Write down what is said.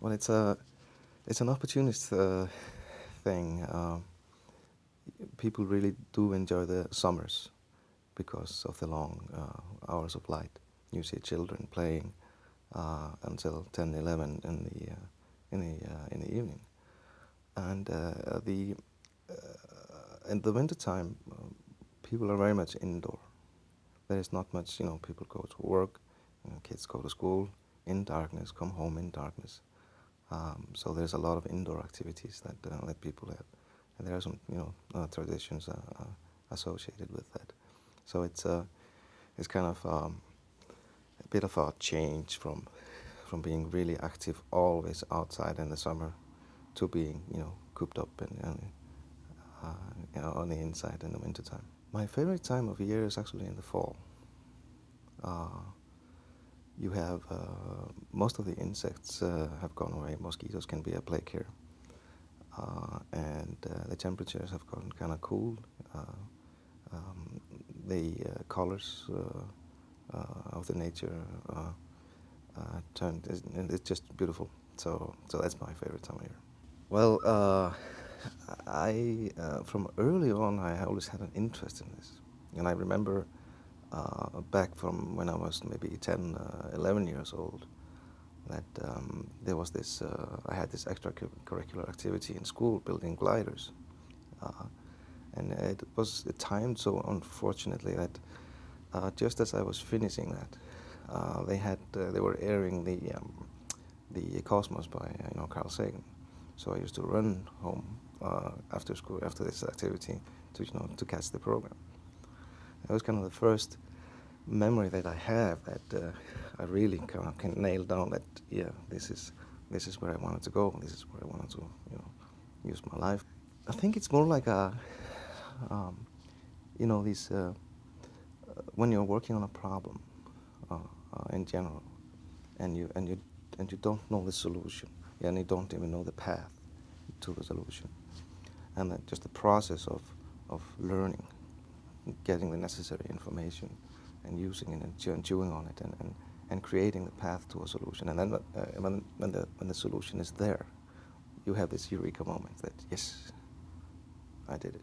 Well, it's an opportunist thing. People really do enjoy the summers because of the long hours of light. You see children playing until 10, 11 in the evening, and the in the winter time, people are very much indoor. There is not much, people go to work, kids go to school in darkness, come home in darkness. So there's a lot of indoor activities that people have, and there are some, traditions associated with that. So it's kind of a bit of a change from being really active always outside in the summer to being, cooped up on the inside in the wintertime. My favorite time of year is actually in the fall. Uh, you have most of the insects have gone away. Mosquitoes can be a plague here, and the temperatures have gotten kind of cool. The colors of the nature turned, and it's just beautiful. So that's my favorite time of year. Well, I from early on I always had an interest in this, and I remember back from when I was maybe 10, 11 years old, that there was this, I had this extracurricular activity in school, building gliders. Uh, and it was timed so unfortunately that just as I was finishing that, they were airing the Cosmos by Carl Sagan. So I used to run home after school after this activity to catch the program. That was kind of the first memory that I have that I really kind of can nail down that this is where I wanted to go. This is where I wanted to use my life. I think it's more like a these when you're working on a problem in general, and you don't know the solution, and you don't even know the path to the solution, and that just the process of learning, getting the necessary information, and using it and chewing on it and creating the path to a solution. And then when the solution is there, you have this eureka moment that, yes, I did it.